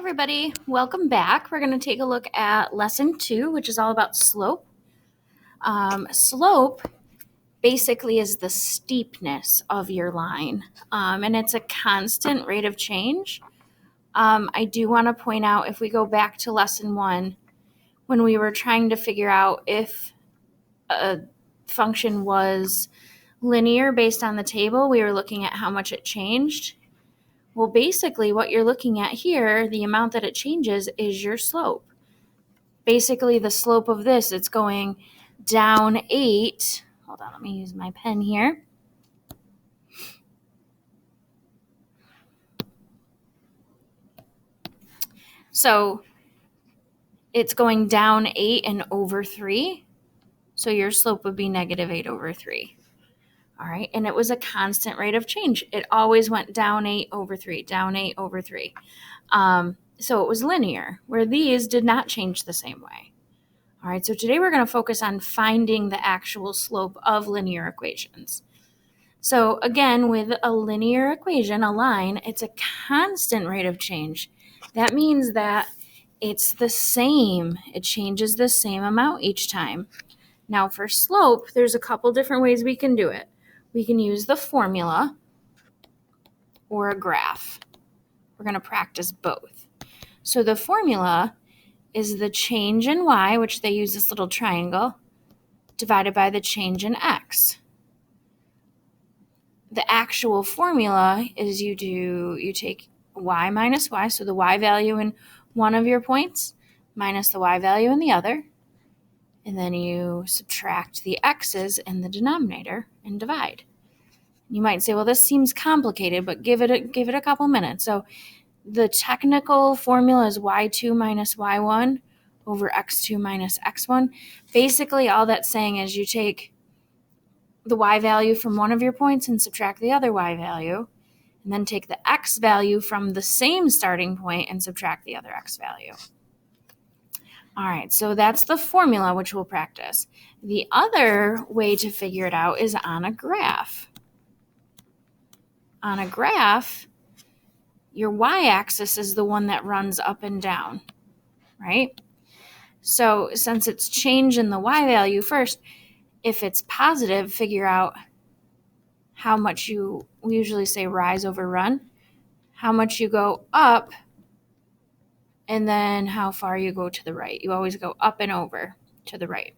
everybody, welcome back. We're going to take a look at lesson 2, which is all about slope. Slope basically is the steepness of your line, and it's a constant rate of change. I do want to point out, if we go back to lesson 1, when we were trying to figure out if a function was linear based on the table, we were looking at how much it changed. Well, basically what you're looking at here, the amount that it changes, is your slope. Basically, the slope of this, it's going down 8. Hold on, let me use my pen here. So it's going down 8 and over 3. So your slope would be negative 8 over 3. All right, and it was a constant rate of change. It always went down 8 over 3, down 8 over 3. So it was linear, where these did not change the same way. All right, so today we're going to focus on finding the actual slope of linear equations. So again, with a linear equation, a line, it's a constant rate of change. That means that it's the same. It changes the same amount each time. Now for slope, there's a couple different ways we can do it. We can use the formula or a graph. We're going to practice both. So the formula is the change in y, which they use this little triangle, divided by the change in x. The actual formula is you take y minus y, so the y value in one of your points minus the y value in the other, and then you subtract the x's in the denominator and divide. You might say, well, this seems complicated, but give it a couple minutes. So the technical formula is y2 minus y1 over x2 minus x1. Basically, all that's saying is you take the y value from one of your points and subtract the other y value, and then take the x value from the same starting point and subtract the other x value. All right, so that's the formula, which we'll practice. The other way to figure it out is on a graph. On a graph, your y-axis is the one that runs up and down, right? So since it's change in the y value first, if it's positive, figure out how much we usually say rise over run, how much you go up, and then how far you go to the right. You always go up and over to the right.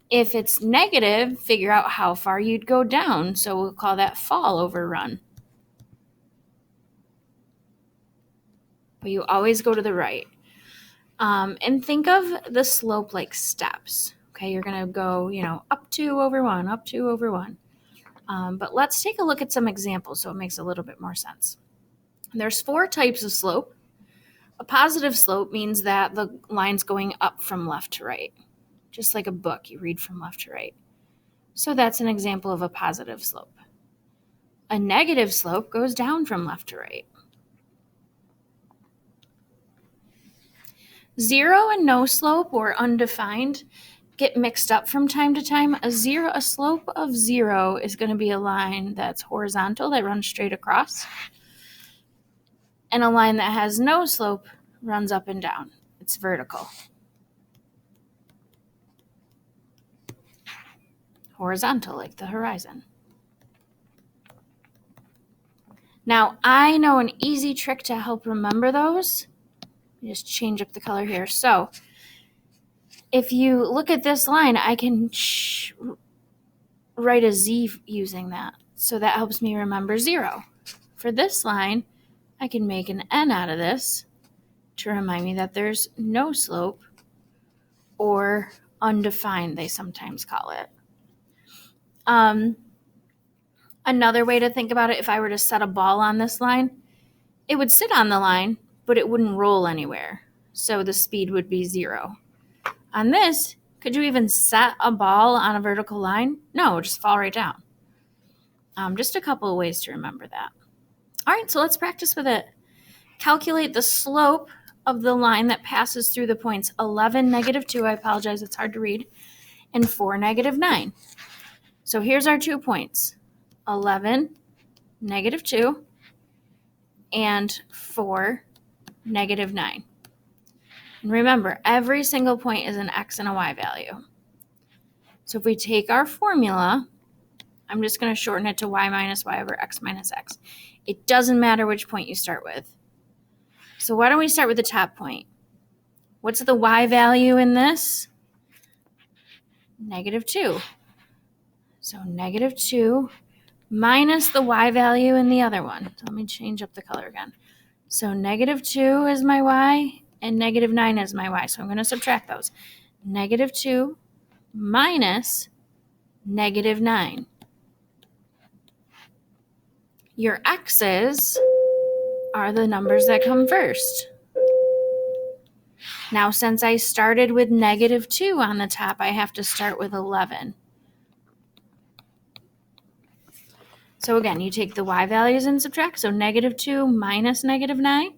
If it's negative, figure out how far you'd go down. So we'll call that fall over run. But you always go to the right. And think of the slope like steps. Okay, you're going to go, up 2 over 1, up 2 over 1. But let's take a look at some examples so it makes a little bit more sense. There's 4 types of slope. A positive slope means that the line's going up from left to right. Just like a book, you read from left to right. So that's an example of a positive slope. A negative slope goes down from left to right. 0 and no slope, or undefined, get mixed up from time to time. A slope of 0 is going to be a line that's horizontal, that runs straight across. And a line that has no slope runs up and down. It's vertical. Horizontal, like the horizon. Now, I know an easy trick to help remember those. Just change up the color here. So, if you look at this line, I can write a Z using that. So that helps me remember 0. For this line, I can make an N out of this to remind me that there's no slope, or undefined, they sometimes call it. Another way to think about it, if I were to set a ball on this line, it would sit on the line, but it wouldn't roll anywhere. So the speed would be 0. On this, could you even set a ball on a vertical line? No, just fall right down. Just a couple of ways to remember that. All right, so let's practice with it. Calculate the slope of the line that passes through the points 11, negative 2, I apologize, it's hard to read, and 4, negative 9. So here's our 2 points, 11, negative 2, and 4, negative 9. And remember, every single point is an x and a y value. So if we take our formula, I'm just going to shorten it to y minus y over x minus x. It doesn't matter which point you start with. So why don't we start with the top point? What's the y value in this? Negative 2. So negative 2 minus the y value in the other one. So let me change up the color again. So negative 2 is my y, and negative 9 is my y. So I'm going to subtract those. Negative 2 minus negative 9. Your x's are the numbers that come first. Now, since I started with negative 2 on the top, I have to start with 11. So again, you take the y values and subtract. So negative 2 minus negative 9,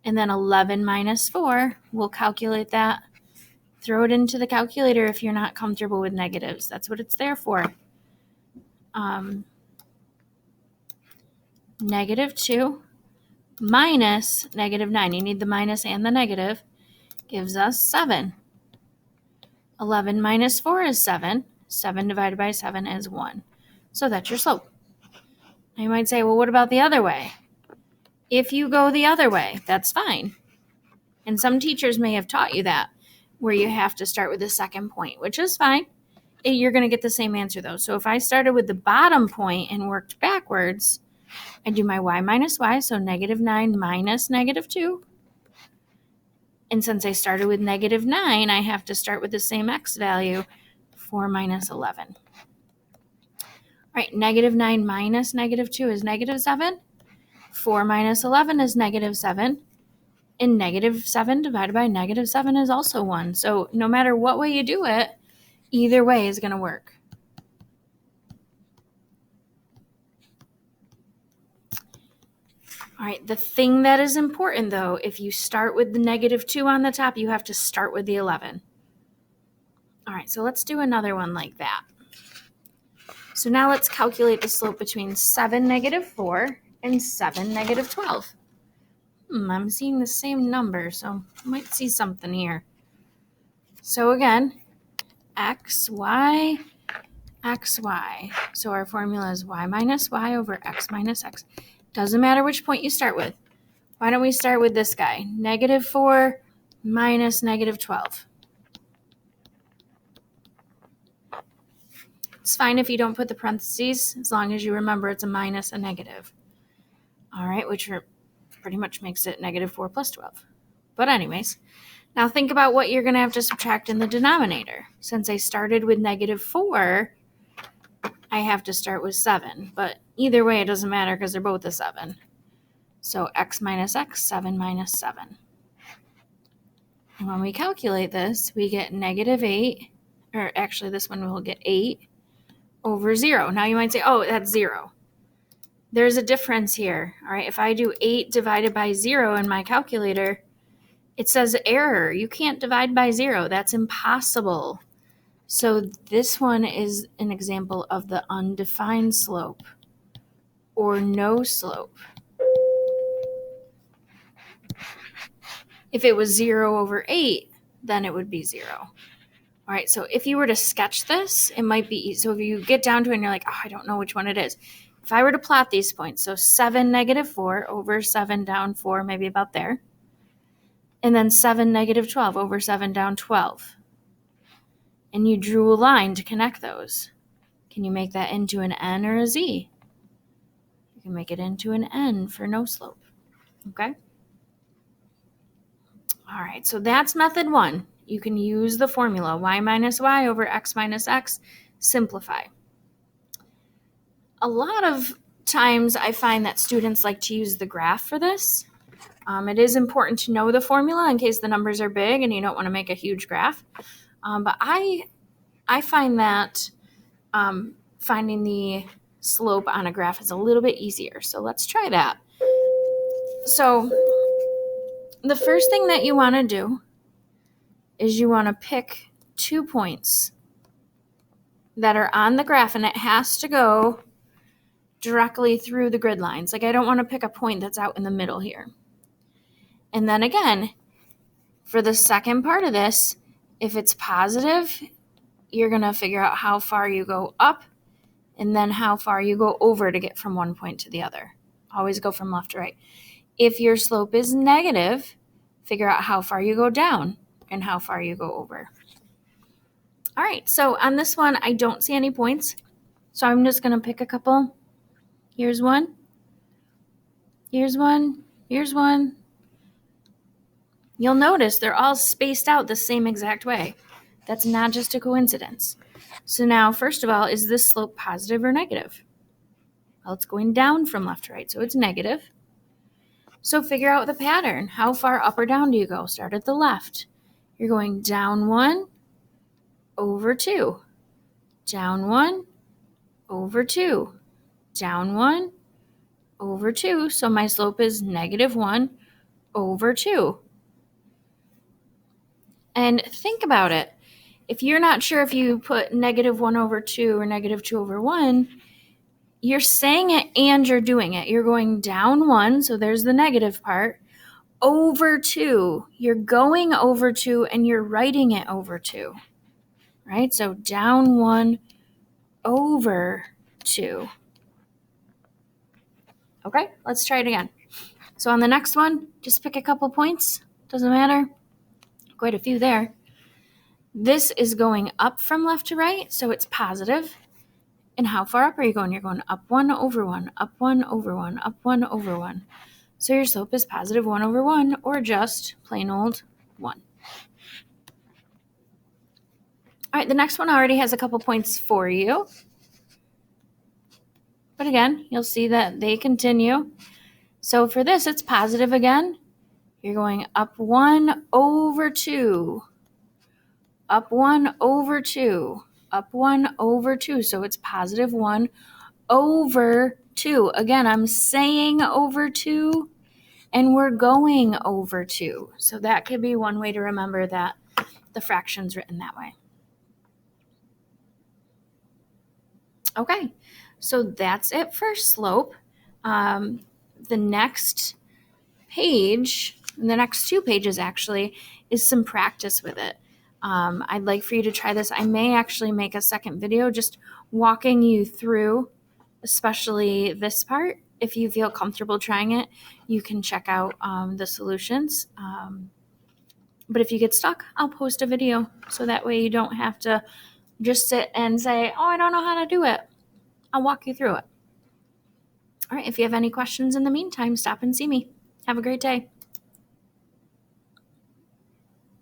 and then 11 minus 4. We'll calculate that. Throw it into the calculator if you're not comfortable with negatives. That's what it's there for. Negative 2 minus negative 9. You need the minus and the negative. Gives us 7. 11 minus 4 is 7. 7 divided by 7 is 1. So that's your slope. Now you might say, well, what about the other way? If you go the other way, that's fine. And some teachers may have taught you that, where you have to start with the second point, which is fine. You're going to get the same answer, though. So if I started with the bottom point and worked backwards, I do my y minus y, so negative 9 minus negative 2. And since I started with negative 9, I have to start with the same x value, 4 minus 11. All right, negative 9 minus negative 2 is negative 7. 4 minus 11 is negative 7. And negative 7 divided by negative 7 is also 1. So no matter what way you do it, either way is going to work. All right, the thing that is important, though, if you start with the negative 2 on the top, you have to start with the 11. All right, so let's do another one like that. So now let's calculate the slope between 7, negative 4 and 7, negative 12. I'm seeing the same number, so I might see something here. So again, x, y, x, y. So our formula is y minus y over x minus x. Doesn't matter which point you start with. Why don't we start with this guy? Negative 4 minus negative 12. It's fine if you don't put the parentheses, as long as you remember it's a minus a negative. All right, which pretty much makes it negative 4 plus 12. But anyways, now think about what you're going to have to subtract in the denominator. Since I started with negative 4, I have to start with 7. But either way, it doesn't matter because they're both a 7. So x minus x, 7 minus 7. And when we calculate this, we get negative 8, or actually this one will get 8 over 0. Now you might say, oh, that's 0. There's a difference here. All right, if I do 8 divided by 0 in my calculator, it says error. You can't divide by 0. That's impossible. So this one is an example of the undefined slope or no slope. If it was 0 over 8, then it would be 0. All right, so if you were to sketch this, it might be easy. So if you get down to it and you're like, oh, I don't know which one it is. If I were to plot these points, so 7, negative 4 over 7 down 4, maybe about there. And then 7, negative 12 over 7 down 12. And you drew a line to connect those. Can you make that into an N or a Z? You can make it into an N for no slope. Okay? All right, so that's method 1. You can use the formula y minus y over x minus x, simplify. A lot of times I find that students like to use the graph for this. It is important to know the formula in case the numbers are big and you don't want to make a huge graph. But I find that finding the slope on a graph is a little bit easier. So let's try that. So the first thing that you want to do is you want to pick 2 points that are on the graph, and it has to go directly through the grid lines. Like I don't want to pick a point that's out in the middle here. And then again, for the second part of this, if it's positive, you're going to figure out how far you go up and then how far you go over to get from one point to the other. Always go from left to right. If your slope is negative, figure out how far you go down and how far you go over. All right, so on this one, I don't see any points. So I'm just going to pick a couple. Here's one. Here's one. Here's one. You'll notice they're all spaced out the same exact way. That's not just a coincidence. So now, first of all, is this slope positive or negative? Well, it's going down from left to right, so it's negative. So figure out the pattern. How far up or down do you go? Start at the left. You're going down 1, over 2. Down 1, over 2. Down 1, over 2. So my slope is -1 over 2. And think about it. If you're not sure if you put -1 over 2 or -2 over 1, you're saying it and you're doing it. You're going down 1, so there's the negative part, over 2. You're going over 2 and you're writing it over 2, right? So down 1 over 2. Okay, let's try it again. So on the next one, just pick a couple points. Doesn't matter. Quite a few there. This is going up from left to right, so it's positive. And how far up are you going? You're going up 1 over 1, up 1 over 1, up 1 over 1. So your slope is positive 1 over 1, or just plain old 1. All right, the next one already has a couple points for you. But again, you'll see that they continue. So for this, it's positive again. You're going up 1 over 2, up 1 over 2, up 1 over 2. So it's positive 1 over 2. Again, I'm saying over 2, and we're going over 2. So that could be one way to remember that the fraction's written that way. Okay, so that's it for slope. The next page, the next 2 pages actually, is some practice with it. I'd like for you to try this. I may actually make a second video just walking you through, especially this part. If you feel comfortable trying it, you can check out the solutions. But if you get stuck, I'll post a video so that way you don't have to just sit and say, oh, I don't know how to do it. I'll walk you through it. All right, if you have any questions in the meantime, stop and see me. Have a great day.